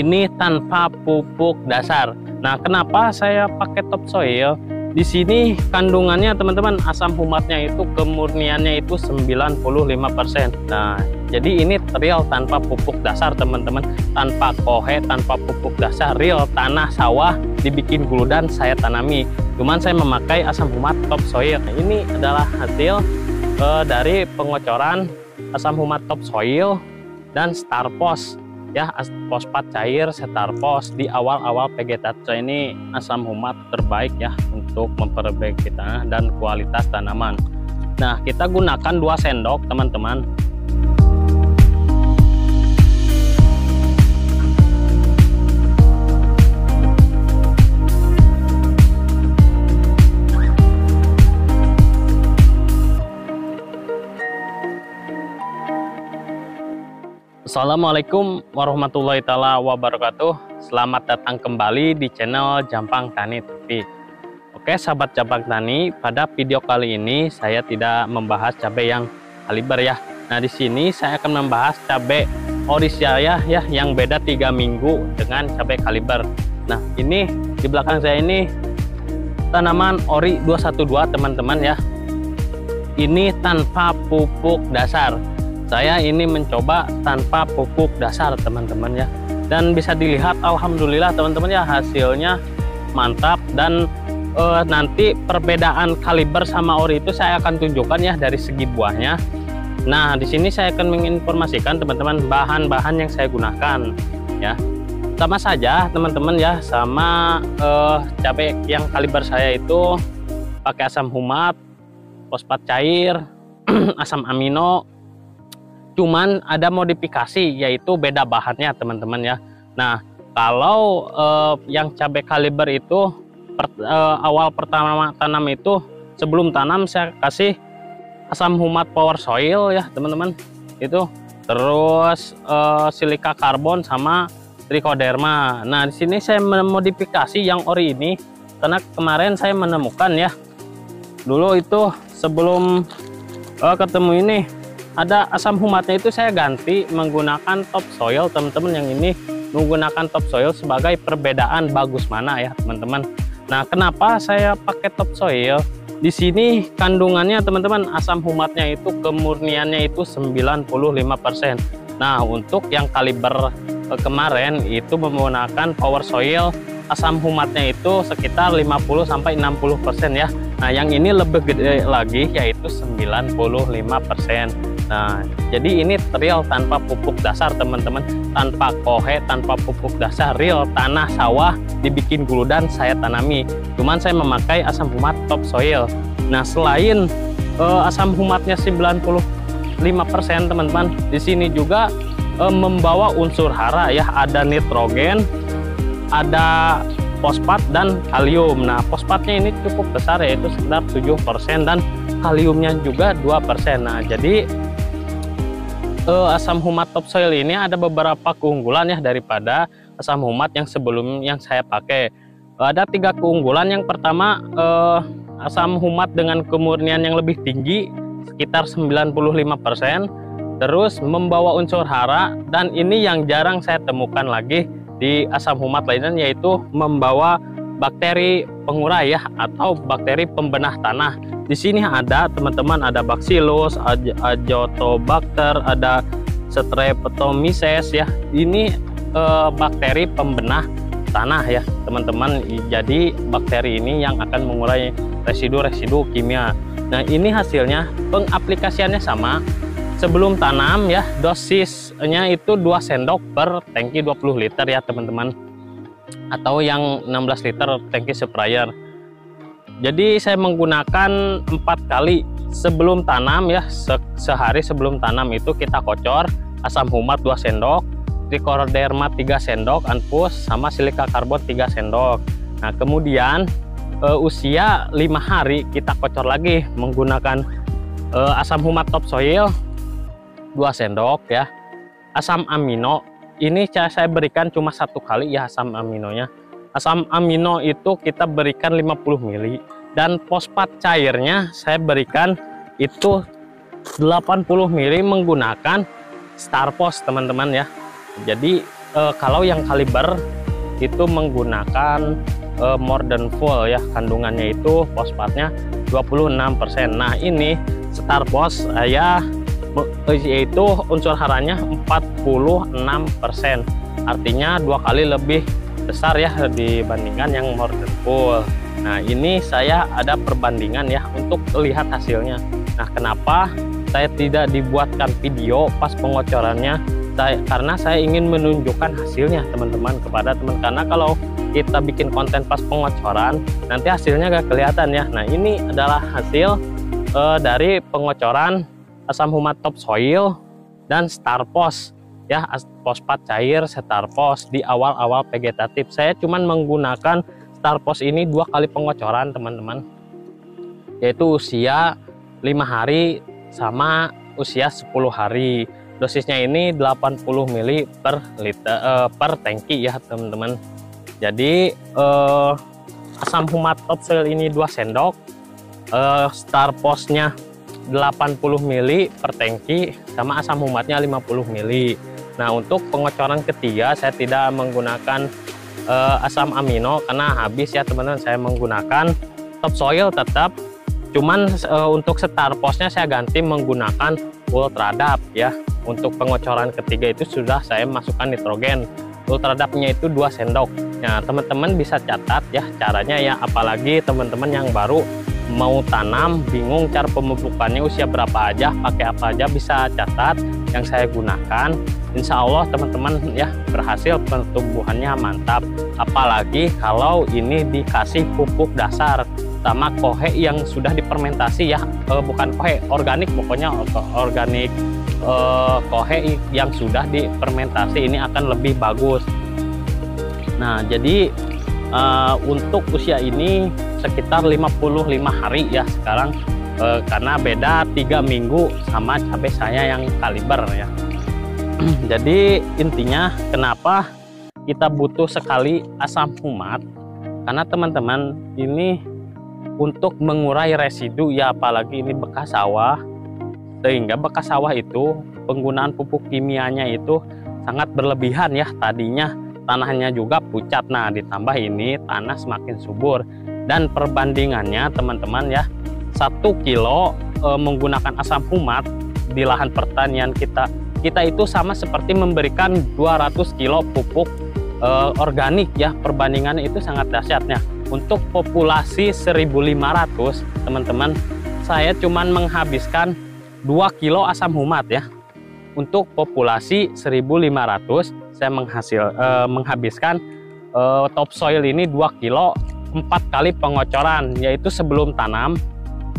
ini tanpa pupuk dasar. Nah, kenapa saya pakai topsoil? Di sini kandungannya teman-teman, asam humatnya itu kemurniannya itu 95%. Nah, jadi ini real tanpa pupuk dasar teman-teman, tanpa kohe, tanpa pupuk dasar, real tanah sawah dibikin guludan saya tanami. Cuman saya memakai asam humat topsoil. Nah, ini adalah hasil dari pengocoran asam humat topsoil dan starpos. Ya, fosfat cair starpos di awal-awal vegetasi ini asam humat terbaik ya untuk memperbaiki tanah dan kualitas tanaman. Nah, kita gunakan 2 sendok teman-teman. Assalamualaikum warahmatullahi taala wabarakatuh. Selamat datang kembali di channel Jampang Tani TV. Oke sahabat Jampang Tani, pada video kali ini saya tidak membahas cabai yang kaliber ya. Nah, di sini saya akan membahas cabai Orisia ya yang beda 3 minggu dengan cabai kaliber. Nah, ini di belakang saya ini tanaman Ori 212 teman-teman ya. Ini tanpa pupuk dasar. Saya ini mencoba tanpa pupuk dasar teman-teman ya, dan bisa dilihat alhamdulillah teman-teman ya, hasilnya mantap. Dan nanti perbedaan kaliber sama ori itu saya akan tunjukkan ya dari segi buahnya. Nah, di sini saya akan menginformasikan teman-teman bahan-bahan yang saya gunakan ya. Sama saja teman-teman ya, sama cabai yang kaliber saya itu pakai asam humat, fosfat cair, asam amino. Cuman ada modifikasi, yaitu beda bahannya teman-teman ya. Nah, kalau yang cabai kaliber itu awal pertama tanam itu, sebelum tanam saya kasih asam humat power soil ya teman-teman, itu terus silika karbon sama trichoderma. Nah, di sini saya memodifikasi yang ori ini karena kemarin saya menemukan ya, dulu itu sebelum ketemu ini ada asam humatnya, itu saya ganti menggunakan topsoil teman-teman. Yang ini menggunakan topsoil sebagai perbedaan bagus mana ya teman-teman. Nah, kenapa saya pakai topsoil? Di sini kandungannya teman-teman, asam humatnya itu kemurniannya itu 95%. Nah, untuk yang kaliber kemarin itu menggunakan power soil, asam humatnya itu sekitar 50-60% ya. Nah, yang ini lebih gede lagi, yaitu 95%. Nah, jadi ini real tanpa pupuk dasar teman-teman, tanpa kohe, tanpa pupuk dasar, real tanah sawah dibikin guludan saya tanami. Cuman saya memakai asam humat topsoil. Nah, selain asam humatnya 95% teman-teman, di sini juga membawa unsur hara ya, ada nitrogen, ada fosfat dan kalium. Nah, fosfatnya ini cukup besar, yaitu sekitar 7%, dan kaliumnya juga 2%. Nah, jadi asam humat topsoil ini ada beberapa keunggulan ya daripada asam humat yang sebelum yang saya pakai. Ada 3 keunggulan. Yang pertama, asam humat dengan kemurnian yang lebih tinggi sekitar 95%, terus membawa unsur hara, dan ini yang jarang saya temukan lagi di asam humat lainnya, yaitu membawa bakteri pengurai ya, atau bakteri pembenah tanah. Di sini ada teman-teman, ada Bacillus, Azotobacter, ada Streptomyces ya. Ini bakteri pembenah tanah ya teman-teman. Jadi bakteri ini yang akan mengurai residu-residu kimia. Nah, ini hasilnya, pengaplikasiannya sama. Sebelum tanam ya, dosisnya itu 2 sendok per tangki 20 liter ya teman-teman, atau yang 16 liter tangki sprayer. Jadi saya menggunakan 4 kali sebelum tanam ya, sehari sebelum tanam itu kita kocor asam humat 2 sendok, trichoderma 3 sendok, anpus sama silika karbon 3 sendok. Nah, kemudian usia 5 hari kita kocor lagi menggunakan asam humat topsoil 2 sendok ya. Asam amino ini saya berikan cuma 1 kali ya asam aminonya. Asam amino itu kita berikan 50 ml, dan fosfat cairnya saya berikan itu 80 ml menggunakan starpos teman-teman ya. Jadi kalau yang kaliber itu menggunakan more than full ya, kandungannya itu fosfatnya 26%. Nah ini Starpos saya yaitu unsur haranya 46%, artinya 2 kali lebih besar ya dibandingkan yang more than full. Nah ini saya ada perbandingan ya untuk lihat hasilnya. Nah kenapa saya tidak dibuatkan video pas pengocorannya, karena saya ingin menunjukkan hasilnya teman-teman kepada teman, karena kalau kita bikin konten pas pengocoran nanti hasilnya gak kelihatan ya. Nah ini adalah hasil dari pengocoran asam humat topsoil dan Starpos ya, fosfat cair Starpos di awal-awal vegetatif. Saya cuman menggunakan Starpos ini 2 kali pengocoran teman-teman, yaitu usia 5 hari sama usia 10 hari. Dosisnya ini 80 ml per liter per tangki ya teman-teman. Jadi asam humat topsoil ini 2 sendok, Starposnya 80 ml per tangki, sama asam humatnya 50 ml. Nah untuk pengocoran ketiga saya tidak menggunakan asam amino karena habis ya teman-teman. Saya menggunakan topsoil tetap, cuman untuk Starposnya saya ganti menggunakan Ultradap ya. Untuk pengocoran ketiga itu sudah saya masukkan nitrogen. Ultradapnya itu 2 sendok. Nah teman-teman bisa catat ya caranya ya, apalagi teman-teman yang baru mau tanam bingung cara pemupukannya usia berapa aja, pakai apa aja, bisa catat yang saya gunakan. Insya Allah teman-teman ya berhasil, pertumbuhannya mantap. Apalagi kalau ini dikasih pupuk dasar sama kohe yang sudah difermentasi ya, bukan kohe organik, pokoknya organik kohe yang sudah difermentasi ini akan lebih bagus. Nah jadi untuk usia ini sekitar 55 hari ya sekarang, karena beda 3 minggu sama cabai saya yang kaliber ya. Jadi intinya kenapa kita butuh sekali asam humat, karena teman-teman ini untuk mengurai residu ya, apalagi ini bekas sawah, sehingga bekas sawah itu penggunaan pupuk kimianya itu sangat berlebihan ya. Tadinya tanahnya juga pucat, nah ditambah ini tanah semakin subur. Dan perbandingannya teman-teman ya, 1 kilo menggunakan asam humat di lahan pertanian kita itu sama seperti memberikan 200 kilo pupuk organik ya. Perbandingannya itu sangat dahsyatnya. Untuk populasi 1.500 teman-teman, saya cuman menghabiskan 2 kilo asam humat ya. Untuk populasi 1.500 saya menghabiskan topsoil ini 2 kilo 4 kali pengocoran, yaitu sebelum tanam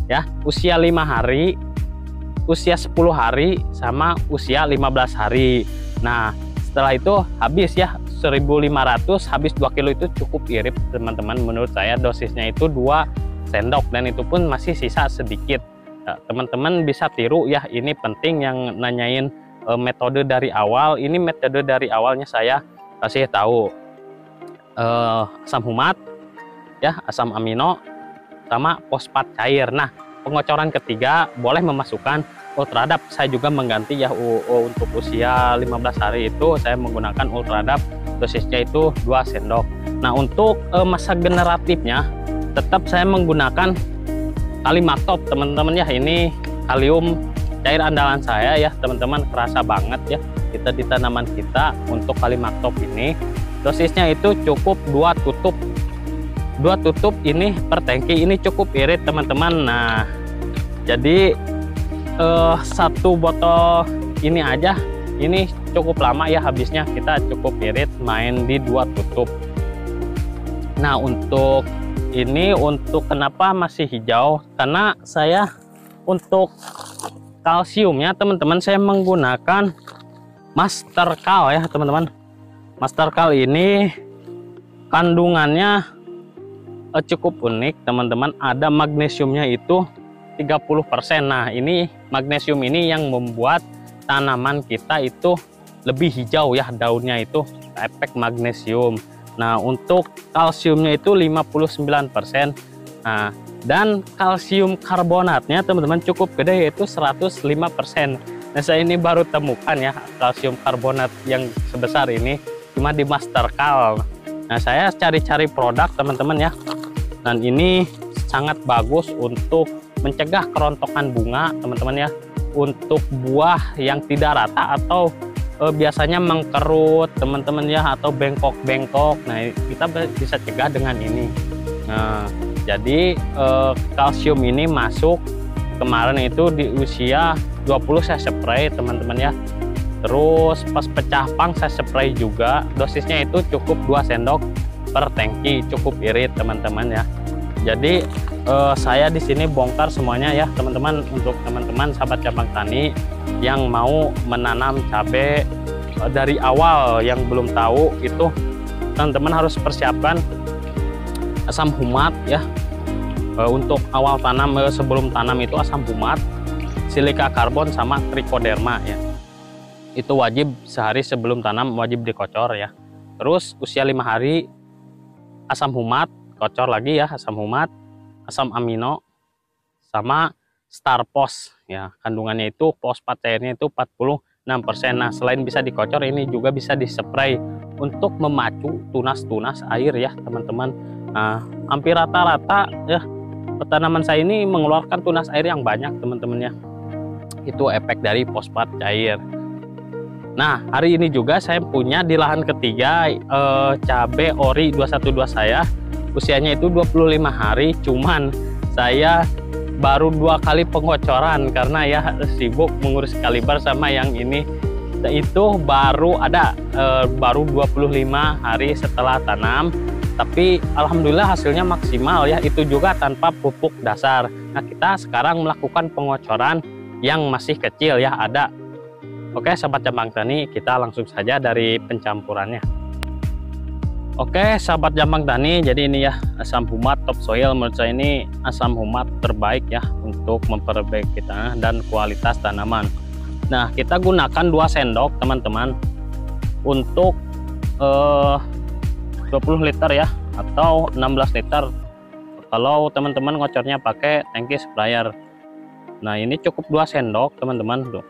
ya, usia 5 hari, usia 10 hari, sama usia 15 hari. Nah setelah itu habis ya 1.500, habis 2 kilo itu cukup irit teman-teman. Menurut saya dosisnya itu 2 sendok dan itu pun masih sisa sedikit. Teman-teman bisa tiru ya, ini penting yang nanyain metode dari awal. Ini metode dari awalnya saya kasih tahu asam humat ya, asam amino sama fosfat cair. Nah pengocoran ketiga boleh memasukkan Ultradap. Saya juga mengganti ya untuk usia 15 hari itu saya menggunakan Ultradap, dosisnya itu 2 sendok. Nah untuk masa generatifnya tetap saya menggunakan Kalimaktop teman-teman ya. Ini kalium cair andalan saya ya teman-teman, kerasa banget ya kita di tanaman kita. Untuk Kalimaktop ini dosisnya itu cukup 2 tutup ini per tangki, ini cukup irit teman-teman. Nah jadi 1 botol ini aja ini cukup lama ya habisnya, kita cukup irit main di 2 tutup. Nah untuk ini, untuk kenapa masih hijau, karena saya untuk kalsiumnya teman-teman saya menggunakan Mastercal ya teman-teman. Mastercal ini kandungannya cukup unik teman-teman, ada magnesiumnya itu 30%. Nah ini magnesium ini yang membuat tanaman kita itu lebih hijau ya, daunnya itu efek magnesium. Nah untuk kalsiumnya itu 59%. Nah dan kalsium karbonatnya teman-teman cukup gede, yaitu 105%. Nah saya ini baru temukan ya kalsium karbonat yang sebesar ini. cuma di Mastercard. Nah, saya cari-cari produk teman-teman ya, dan ini sangat bagus untuk mencegah kerontokan bunga teman-teman ya, untuk buah yang tidak rata atau biasanya mengkerut teman-teman ya, atau bengkok-bengkok. Nah, kita bisa cegah dengan ini. Nah, jadi kalsium ini masuk kemarin itu di usia 20 saya spray teman-teman ya. Terus pas pecah pang saya spray juga, dosisnya itu cukup 2 sendok per tangki, cukup irit teman-teman ya. Jadi saya di sini bongkar semuanya ya teman-teman, untuk teman-teman sahabat cabang tani yang mau menanam cabai dari awal, yang belum tahu itu teman-teman harus persiapkan asam humat ya. Untuk awal tanam, sebelum tanam itu asam humat, silika karbon sama trichoderma ya. Itu wajib sehari sebelum tanam, wajib dikocor ya. Terus usia 5 hari asam humat, kocor lagi ya, asam humat, asam amino sama starpos ya. Kandungannya itu fosfat cairnya itu 46%. Nah, selain bisa dikocor, ini juga bisa dispray untuk memacu tunas-tunas air ya teman-teman. Nah, hampir rata-rata ya tanaman saya ini mengeluarkan tunas air yang banyak teman-teman ya. Itu efek dari fosfat cair. Nah, hari ini juga saya punya di lahan ketiga cabai ori 212 saya. Usianya itu 25 hari, cuman saya baru 2 kali pengocoran karena ya sibuk mengurus kaliber sama yang ini. Itu baru ada baru 25 hari setelah tanam, tapi alhamdulillah hasilnya maksimal ya, itu juga tanpa pupuk dasar. Nah, kita sekarang melakukan pengocoran yang masih kecil ya, ada. Oke sahabat cabang tani, kita langsung saja dari pencampurannya. Oke sahabat cabang tani, jadi ini ya asam humat topsoil, menurut saya ini asam humat terbaik ya untuk memperbaiki tanah dan kualitas tanaman. Nah, kita gunakan 2 sendok teman-teman untuk 20 liter ya, atau 16 liter kalau teman-teman ngocornya pakai tangki sprayer. Nah, ini cukup 2 sendok teman-teman tuh.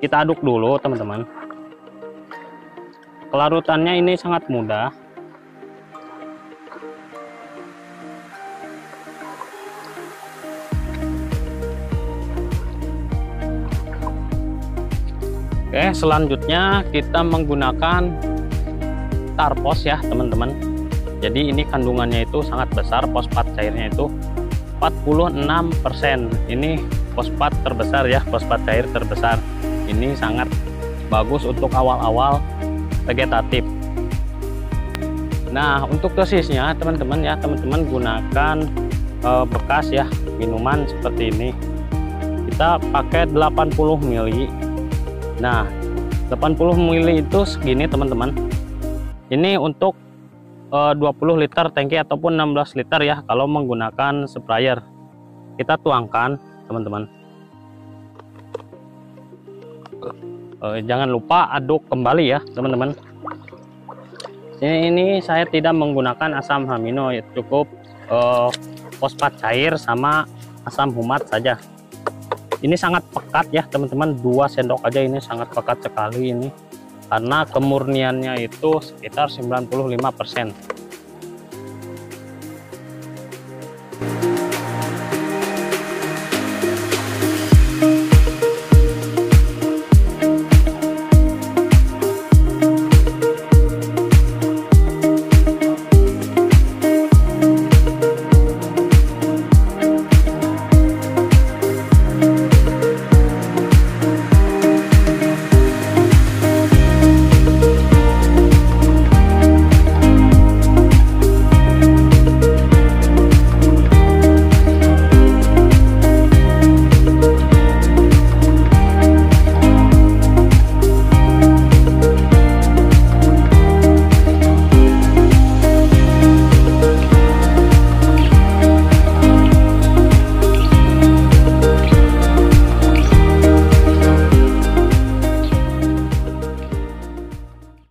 Kita aduk dulu teman-teman. Kelarutannya ini sangat mudah. Oke, selanjutnya kita menggunakan starpos ya teman-teman. Jadi ini kandungannya itu sangat besar, fosfat cairnya itu 46%. Ini fosfat terbesar ya, fosfat cair terbesar. Ini sangat bagus untuk awal-awal vegetatif. Nah, untuk dosisnya teman-teman ya, teman-teman gunakan bekas ya, minuman seperti ini. Kita pakai 80 ml. Nah, 80 ml itu segini teman-teman. Ini untuk 20 liter tangki ataupun 16 liter ya kalau menggunakan sprayer. Kita tuangkan teman-teman. Jangan lupa aduk kembali ya teman-teman. Ini saya tidak menggunakan asam amino ya, cukup fosfat cair sama asam humat saja. Ini sangat pekat ya teman-teman, 2 sendok aja ini sangat pekat sekali ini, karena kemurniannya itu sekitar 95%.